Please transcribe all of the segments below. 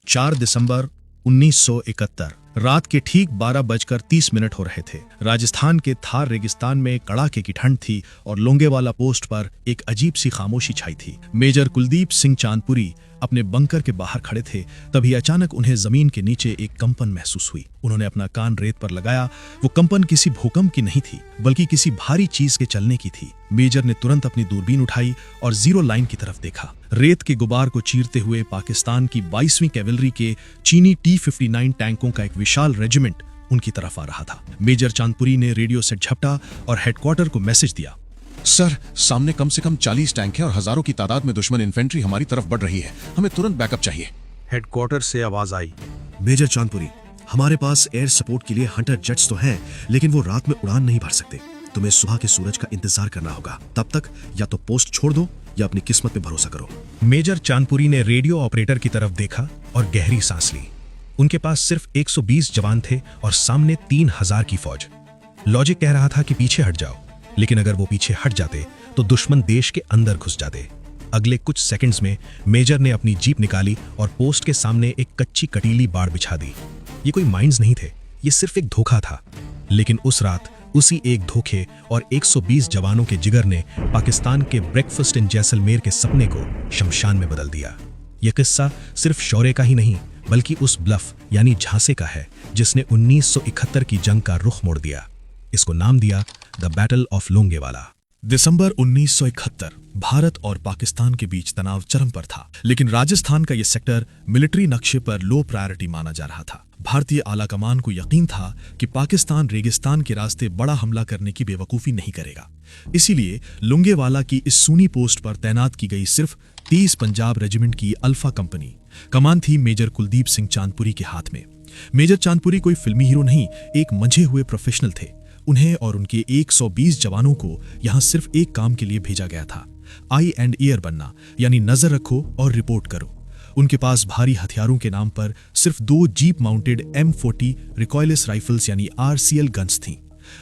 4 दिसंबर 1971 रात के ठीक 12:30 हो रहे थे। राजस्थान के थार रेगिस्तान में कड़ाके की ठंड थी और लोंगेवाला पोस्ट पर एक अजीब सी खामोशी छाई थी। मेजर कुलदीप सिंह चांदपुरी अपने बंकर के बाहर खड़े थे। तभी अचानक उन्हें जमीन के नीचे एक कंपन महसूस हुई। उन्होंने अपना कान रेत पर लगाया। वो कंपन किसी भूकंप की नहीं थी, बल्कि किसी भारी चीज के चलने की थी। मेजर ने तुरंत अपनी दूरबीन उठाई और जीरो लाइन की तरफ देखा। रेत के गुबार को चीरते हुए पाकिस्तान की 22वीं कैवलरी के चीनी T-59 टैंकों का एक विशाल रेजिमेंट उनकी तरफ आ रहा था। मेजर चांदपुरी ने रेडियो सेट झपटा और हेडक्वार्टर को मैसेज दिया। सर, सामने कम से कम 40 टैंक हैं और हजारों की तादाद में दुश्मन इन्फेंट्री हमारी तरफ बढ़ रही है। हमें तुरंत बैकअप चाहिए। हेडक्वार्टर से आवाज आई। मेजर चांदपुरी, हमारे पास एयर सपोर्ट के लिए हंटर जेट्स तो हैं, लेकिन वो रात में उड़ान नहीं भर सकते। तुम्हें सुबह के सूरज का इंतजार करना होगा। तब तक या तो पोस्ट छोड़ दो या अपनी किस्मत पे भरोसा करो। मेजर चांदपुरी ने रेडियो ऑपरेटर की तरफ देखा और गहरी सांस ली। उनके पास सिर्फ 120 जवान थे और सामने 3000 की फौज। लॉजिक कह रहा था कि पीछे हट जाओ, लेकिन अगर वो पीछे हट जाते तो दुश्मन देश के अंदर घुस जाते। अगले कुछ सेकंड्स में मेजर ने अपनी जीप निकाली और पोस्ट के सामने एक कच्ची कटीली बाड़ बिछा दी। ये कोई माइंस नहीं थे, ये सिर्फ एक धोखा था। लेकिन उस रात उसी एक धोखे और 120 जवानों के जिगर ने पाकिस्तान के ब्रेकफास्ट इन जैसलमेर के सपने को शमशान में बदल दिया। यह किस्सा सिर्फ शौर्य का ही नहीं, बल्कि उस ब्लफ यानी झांसे का है जिसने 1971 की जंग का रुख मोड़ दिया। इसको नाम दिया द बैटल ऑफ लोंगेवाला। दिसंबर 1971 भारत और पाकिस्तान के बीच तनाव चरम पर था, लेकिन राजस्थान का यह सेक्टर मिलिट्री नक्शे पर लो प्रायोरिटी माना जा रहा था। भारतीय आला कमान को यकीन था कि पाकिस्तान रेगिस्तान के रास्ते बड़ा हमला करने की बेवकूफी नहीं करेगा। इसीलिए लोंगेवाला की इस सूनी पोस्ट पर तैनात की गई सिर्फ 30 पंजाब रेजिमेंट की अल्फा कंपनी। कमान थी मेजर कुलदीप सिंह चांदपुरी के हाथ में। मेजर चांदपुरी कोई फिल्मी हीरो नहीं, एक मंझे हुए प्रोफेशनल थे। उन्हें और उनके 120 जवानों को यहां सिर्फ एक काम के लिए भेजा गया था, आई एंड ईयर बनना, यानी नजर रखो और रिपोर्ट करो। उनके पास भारी हथियारों के नाम पर सिर्फ 2 jeep mounted M40 recoilless rifles यानी RCL गन्स थीं।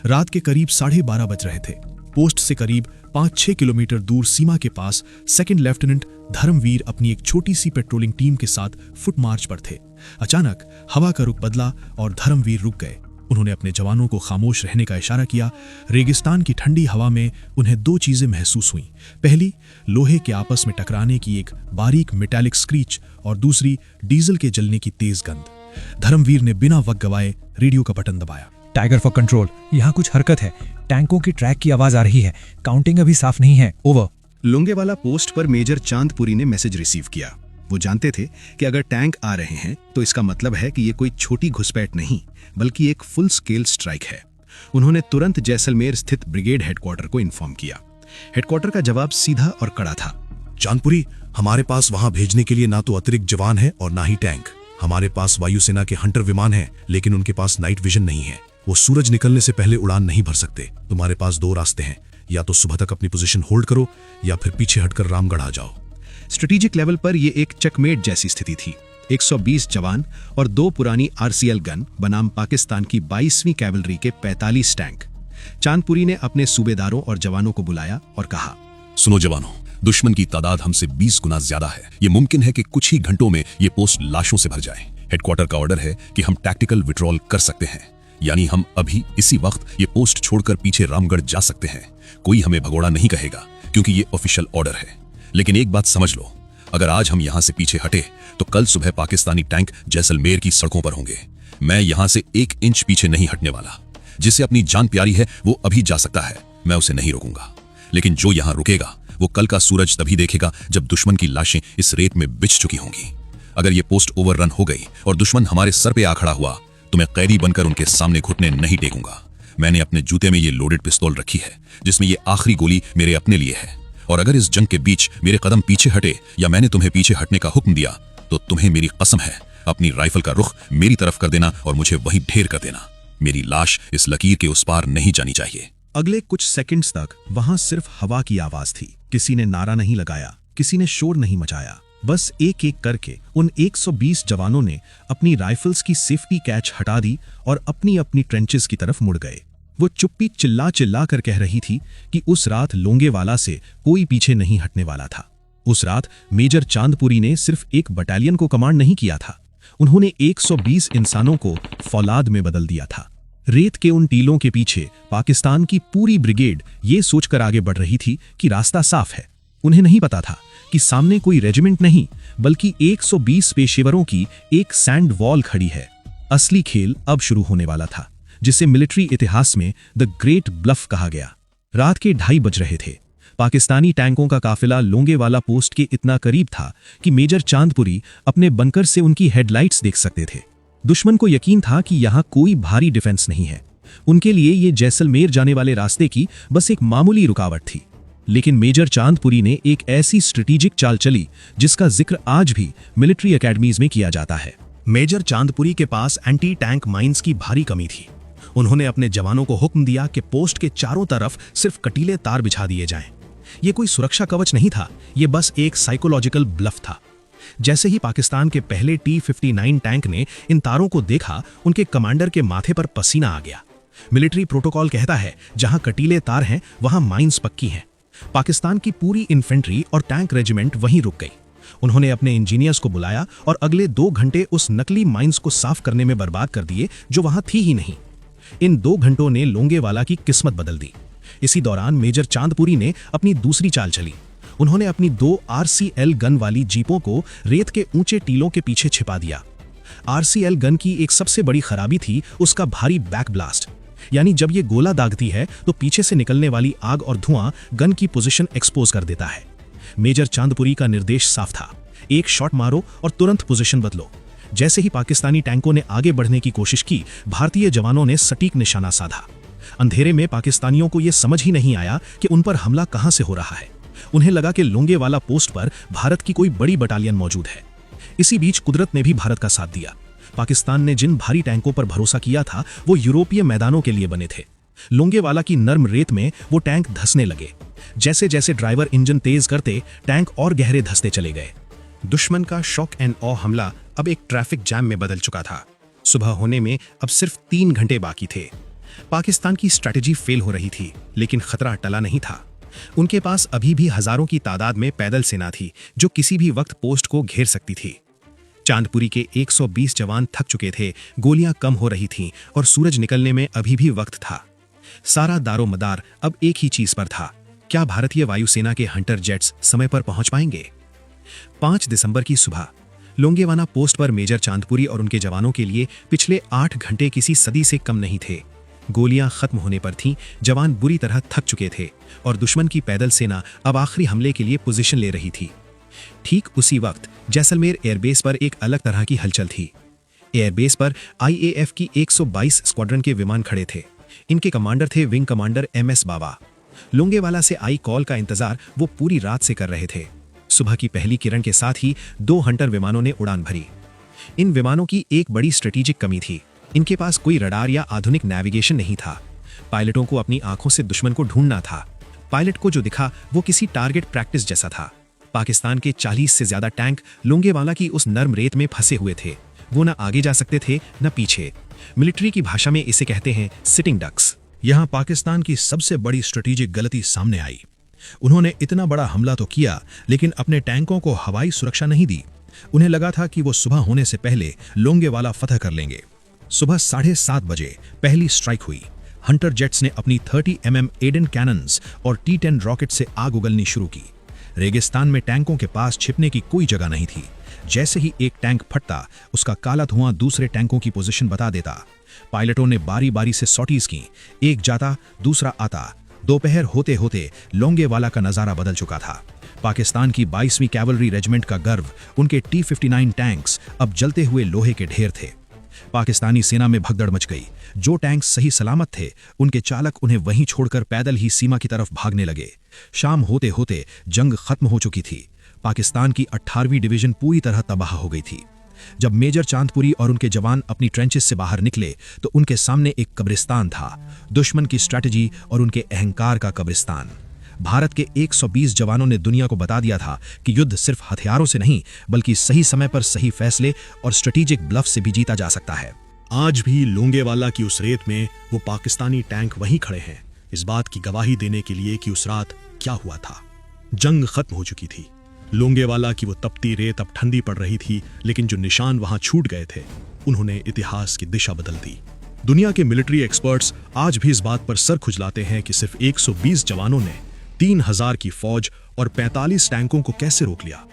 रात के करीब 12:30 बज रहे थे। पोस्ट से करीब 5-6 किलोमीटर दूर सीमा के पास सेकंड लेफ्टिनेंट धर्मवीर अपनी एक छोटी सी पेट्रोलिंग टीम के साथ फुट मार्च पर थे। अचानक हवा का रुख बदला और धर्मवीर रुक गए। उन्होंने अपने जवानों को खामोश रहने का इशारा किया। रेगिस्तान की ठंडी हवा में उन्हें 2 चीजें महसूस हुईं। पहली, लोहे के आपस में टकराने की एक बारीक मेटालिक स्क्रीच और दूसरी, डीजल के जलने की तेज गंध। धर्मवीर ने बिना वक्त गवाए रेडियो का बटन दबाया। टाइगर फॉर कंट्रोल, यहाँ कुछ हरकत है। टैंकों की ट्रैक की आवाज आ रही है। काउंटिंग अभी साफ नहीं है। ओवर। लोंगेवाला पोस्ट पर मेजर चांदपुरी ने मैसेज रिसीव किया। वो जानते थे कि अगर टैंक आ रहे हैं तो इसका मतलब है कि ये कोई छोटी घुसपैठ नहीं, बल्कि एक फुल स्केल स्ट्राइक है। उन्होंने तुरंत जैसलमेर स्थित ब्रिगेड हेडक्वार्टर को इन्फॉर्म किया। हेडक्वार्टर का जवाब सीधा और कड़ा था। चांदपुरी, हमारे पास वहां भेजने के लिए ना तो अतिरिक्त जवान है और ना ही टैंक। हमारे पास वायुसेना के हंटर विमान हैं, लेकिन उनके पास नाइट विजन नहीं है। वो सूरज निकलने से पहले उड़ान नहीं भर सकते। तुम्हारे पास 2 रास्ते हैं, या तो सुबह तक अपनी पोजीशन होल्ड करो या फिर पीछे हटकर रामगढ़ आ जाओ। स्ट्रेटेजिक लेवल पर यह एक चेकमेट जैसी स्थिति थी। 120 जवान और 2 पुरानी RCL गन बनाम पाकिस्तान की 22वीं कैवलरी के 45 टैंक। चांदपुरी ने अपने सूबेदारों और जवानों को बुलाया और कहा, सुनो जवानों, दुश्मन की तादाद हमसे 20 गुना ज्यादा है। ये मुमकिन है कि कुछ ही घंटों में ये पोस्ट लाशों से भर जाए। हेडक्वार्टर का ऑर्डर है कि हम टैक्टिकल विड्रॉल कर सकते हैं, यानी हम अभी इसी वक्त ये पोस्ट छोड़कर पीछे रामगढ़ जा सकते हैं। कोई हमें भगोड़ा नहीं कहेगा, क्योंकि ये ऑफिशियल ऑर्डर है। लेकिन एक बात समझ लो, अगर आज हम यहां से पीछे हटे तो कल सुबह पाकिस्तानी टैंक जैसलमेर की सड़कों पर होंगे। मैं यहां से 1 इंच पीछे नहीं हटने वाला। जिसे अपनी जान प्यारी है वो अभी जा सकता है, मैं उसे नहीं रोकूंगा। लेकिन जो यहां रुकेगा वो कल का सूरज तभी देखेगा जब दुश्मन की लाशें इस रेत में बिछ चुकी होंगी। अगर ये पोस्ट ओवररन हो गई और दुश्मन हमारे सर पे आ खड़ा हुआ तो मैं कैदी बनकर उनके सामने घुटने नहीं टेकूंगा। मैंने अपने जूते में ये लोडेड पिस्तौल रखी है, जिसमें ये आखिरी गोली मेरे अपने लिए है। और अगर इस जंग के बीच मेरे कदम पीछे हटे या मैंने तुम्हें पीछे हटने का हुक्म दिया तो तुम्हें मेरी कसम है, अपनी राइफल का रुख मेरी तरफ कर देना और मुझे वहीं ढेर कर देना। मेरी लाश इस लकीर के उस पार नहीं जानी चाहिए। अगले कुछ सेकंड्स तक वहां सिर्फ हवा की आवाज थी। किसी ने नारा नहीं लगाया, किसी ने शोर नहीं मचाया। बस एक एक करके उन 120 जवानों ने अपनी राइफल्स की सेफ्टी कैच हटा दी और अपनी अपनी ट्रेंचेस की तरफ मुड़ गए। वो चुप्पी चिल्ला चिल्ला कर कह रही थी कि उस रात लोंगेवाला से कोई पीछे नहीं हटने वाला था। उस रात मेजर चांदपुरी ने सिर्फ एक बटालियन को कमांड नहीं किया था, उन्होंने 120 इंसानों को फौलाद में बदल दिया था। रेत के उन टीलों के पीछे पाकिस्तान की पूरी ब्रिगेड ये सोचकर आगे बढ़ रही थी कि रास्ता साफ है। उन्हें नहीं पता था कि सामने कोई रेजिमेंट नहीं बल्कि 120 पेशेवरों की एक सैंड वॉल खड़ी है। असली खेल अब शुरू होने वाला था, जिसे मिलिट्री इतिहास में द ग्रेट ब्लफ कहा गया। रात के 2:30 बज रहे थे। पाकिस्तानी टैंकों का काफिला लोंगेवाला पोस्ट के इतना करीब था कि मेजर चांदपुरी अपने बंकर से उनकी हेडलाइट्स देख सकते थे। दुश्मन को यकीन था कि यहां कोई भारी डिफेंस नहीं है। उनके लिए ये जैसलमेर जाने वाले रास्ते की बस एक मामूली रुकावट थी। लेकिन मेजर चांदपुरी ने एक ऐसी स्ट्रेटेजिक चाल चली जिसका जिक्र आज भी मिलिट्री एकेडमीज में किया जाता है। मेजर चांदपुरी के पास एंटी टैंक माइंस की भारी कमी थी। उन्होंने अपने जवानों को हुक्म दिया कि पोस्ट के चारों तरफ सिर्फ कटीले तार बिछा दिए जाएं। ये कोई सुरक्षा कवच नहीं था, ये बस एक साइकोलॉजिकल ब्लफ था। जैसे ही पाकिस्तान के पहले T-59 टैंक ने इन तारों को देखा, उनके कमांडर के माथे पर पसीना आ गया। मिलिट्री प्रोटोकॉल कहता है जहां कटीले तार हैं वहां माइंस पक्की हैं। पाकिस्तान की पूरी इन्फेंट्री और टैंक रेजिमेंट वहीं रुक गई। उन्होंने अपने इंजीनियर्स को बुलाया और अगले 2 घंटे उस नकली माइंस को साफ करने में बर्बाद कर दिए जो वहां थी ही नहीं। इन 2 घंटों ने लोंगेवाला की किस्मत बदल दी। इसी दौरान मेजर चांदपुरी ने अपनी दूसरी चाल चली। उन्होंने अपनी 2 RCL गन वाली जीपों को रेत के ऊंचे टीलों के पीछे छिपा दिया। RCL गन की एक सबसे बड़ी खराबी थी उसका भारी बैक ब्लास्ट, यानी जब ये गोला दागती है तो पीछे से निकलने वाली आग और धुआं गन की पोजीशन एक्सपोज कर देता है। मेजर चांदपुरी का निर्देश साफ था, एक शॉट मारो और तुरंत पोजीशन बदलो। जैसे ही पाकिस्तानी टैंकों ने आगे बढ़ने की कोशिश की, भारतीय जवानों ने सटीक निशाना साधा। अंधेरे में पाकिस्तानियों को यह समझ ही नहीं आया कि उन पर हमला कहां से हो रहा है। उन्हें लगा कि लोंगेवाला पोस्ट पर भारत की कोई बड़ी बटालियन मौजूद है। इसी बीच कुदरत ने भी भारत का साथ दिया। पाकिस्तान ने जिन भारी टैंकों पर भरोसा किया था वो यूरोपीय मैदानों के लिए बने थे। लोंगेवाला की नर्म रेत में वो टैंक धंसने लगे। जैसे जैसे ड्राइवर इंजन तेज करते, टैंक और गहरे धंसते चले गए। दुश्मन का शॉक एंड ऑ हमला अब एक ट्रैफिक जैम में बदल चुका था। सुबह होने में अब सिर्फ 3 घंटे बाकी थे। पाकिस्तान की स्ट्रैटेजी फेल हो रही थी, लेकिन खतरा टला नहीं था। उनके पास अभी भी हजारों की तादाद में पैदल सेना थी जो किसी भी वक्त पोस्ट को घेर सकती थी। चांदपुरी के 120 जवान थक चुके थे, गोलियां कम हो रही थीं और सूरज निकलने में अभी भी वक्त था। सारा दारोमदार अब एक ही चीज पर था, क्या भारतीय वायुसेना के हंटर जेट्स समय पर पहुंच पाएंगे। 5 दिसंबर की सुबह लोंगेवाला पोस्ट पर मेजर चांदपुरी और उनके जवानों के लिए पिछले 8 घंटे किसी सदी से कम नहीं थे। गोलियां खत्म होने पर थीं, जवान बुरी तरह थक चुके थे और दुश्मन की पैदल सेना अब आखिरी हमले के लिए पोजीशन ले रही थी। ठीक उसी वक्त जैसलमेर एयरबेस पर एक अलग तरह की हलचल थी। एयरबेस पर IAF की 122 स्क्वाड्रन के विमान खड़े थे। इनके कमांडर थे विंग कमांडर MS बाबा। लोंगेवाला से आई कॉल का इंतजार वो पूरी रात से कर रहे थे। सुबह की पहली किरण के साथ ही 2 हंटर विमानों ने उड़ान भरी। इन विमानों की एक बड़ी स्ट्रेटेजिक कमी थी, इनके पास कोई रडार या आधुनिक नेविगेशन नहीं था। पायलटों को अपनी आंखों से दुश्मन को ढूंढना था। पायलट को जो दिखा वो किसी टारगेट प्रैक्टिस जैसा था। पाकिस्तान के 40 से ज्यादा टैंक लोंगेवाला की उस नर्म रेत में फंसे हुए थे। वो न आगे जा सकते थे न पीछे। मिलिट्री की भाषा में इसे कहते हैं सिटिंग डक्स। यहां पाकिस्तान की सबसे बड़ी स्ट्रेटेजिक गलती सामने आई। उन्होंने इतना बड़ा हमला तो किया, लेकिन अपने टैंकों को हवाई सुरक्षा नहीं दी। उन्हें लगा था कि वो सुबह होने से पहले लोंगेवाला फतह कर लेंगे। सुबह 7:30 बजे पहली स्ट्राइक हुई। हंटर जेट्स ने अपनी 30 mm एडन कैनन्स और T-10 रॉकेट से आग उगलनी शुरू की। रेगिस्तान में टैंकों के पास छिपने की कोई जगह नहीं थी। जैसे ही एक टैंक फटता, उसका काला धुआं दूसरे टैंकों की पोजीशन बता देता। पायलटों ने बारी बारी से सॉटीज की, एक जाता दूसरा आता। दोपहर होते होते लोंगेवाला का नजारा बदल चुका था। पाकिस्तान की 22वीं कैवलरी रेजिमेंट का गर्व, उनके T-59 टैंक्स अब जलते हुए लोहे के ढेर थे। पाकिस्तानी सेना में भगदड़ मच गई। जो टैंक सही सलामत थे, उनके चालक उन्हें वहीं छोड़कर पैदल ही सीमा की तरफ भागने लगे। शाम होते होते जंग खत्म हो चुकी थी। पाकिस्तान की 18वीं डिवीजन पूरी तरह तबाह हो गई थी। जब मेजर चांदपुरी और उनके जवान अपनी ट्रेंचेस से बाहर निकले तो उनके सामने एक कब्रिस्तान था, दुश्मन की स्ट्रैटेजी और उनके अहंकार का कब्रिस्तान। भारत के 120 जवानों ने दुनिया को बता दिया था कि युद्ध सिर्फ हथियारों से नहीं, बल्कि सही समय पर सही फैसले और स्ट्रेटेजिक ब्लफ से भी जीता जा सकता है। आज भी लोंगेवाला की उस रेत में वो पाकिस्तानी टैंक वहीं खड़े हैं, इस बात की गवाही देने के लिए कि उस रात क्या हुआ था। जंग खत्म हो चुकी थी। लोंगेवाला की वो तपती रेत अब ठंडी पड़ रही थी, लेकिन जो निशान वहां छूट गए थे उन्होंने इतिहास की दिशा बदल दी। दुनिया के मिलिट्री एक्सपर्ट्स आज भी इस बात पर सर खुजलाते हैं कि सिर्फ 120 जवानों ने 3000 की फौज और 45 टैंकों को कैसे रोक लिया।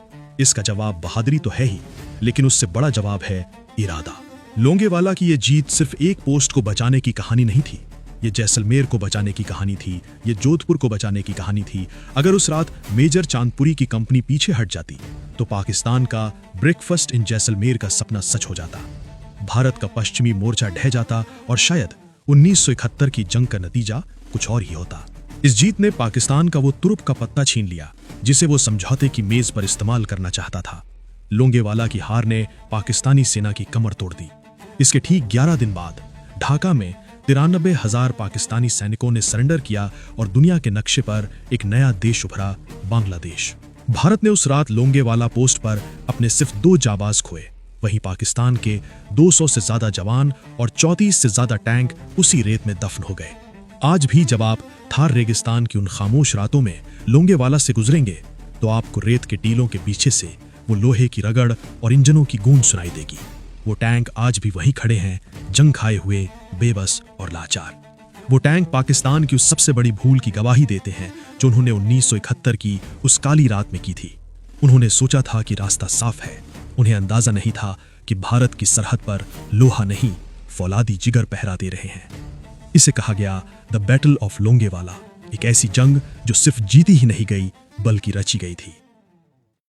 इसका जवाब बहादुरी तो है ही, लेकिन उससे बड़ा जवाब है इरादा। लोंगेवाला की यह जीत सिर्फ एक पोस्ट को बचाने की कहानी नहीं थी, ये जैसलमेर को बचाने की कहानी थी, ये जोधपुर को बचाने की कहानी थी। अगर उस रात मेजर चांदपुरी की कंपनी पीछे हट जाती तो पाकिस्तान का ब्रेकफास्ट इन जैसलमेर का सपना सच हो जाता, भारत का पश्चिमी मोर्चा ढह जाता और शायद 1971 की जंग का नतीजा कुछ और ही होता। इस जीत ने पाकिस्तान का वो तुरुप का पत्ता छीन लिया जिसे वो समझौते की मेज पर इस्तेमाल करना चाहता था। लोंगेवाला की हार ने पाकिस्तानी सेना की कमर तोड़ दी। इसके ठीक 11 दिन बाद ढाका में 93,000 पाकिस्तानी सैनिकों ने सरेंडर किया और दुनिया के नक्शे पर एक नया देश उभरा, बांग्लादेश। भारत ने उस रात लोंगेवाला पोस्ट पर अपने सिर्फ 2 जाबाज खोए, वहीं पाकिस्तान के 200 से ज्यादा जवान और 34 से ज्यादा टैंक उसी रेत में दफन हो गए। आज भी जब आप थार रेगिस्तान की उन खामोश रातों में लोंगेवाला से गुजरेंगे तो आपको रेत के टीलों के पीछे से वो लोहे की रगड़ और इंजनों की गूंज सुनाई देगी। वो टैंक आज भी वहीं खड़े हैं, जंग खाए हुए, बेबस और लाचार। वो टैंक पाकिस्तान की उस सबसे बड़ी भूल की गवाही देते हैं जो उन्होंने 1971 की उस काली रात में की थी। उन्होंने सोचा था कि रास्ता साफ है, उन्हें अंदाजा नहीं था कि भारत की सरहद पर लोहा नहीं, फौलादी जिगर पहरा दे रहे हैं। इसे कहा गया द बैटल ऑफ लोंगेवाला, एक ऐसी जंग जो सिर्फ जीती ही नहीं गई बल्कि रची गई थी।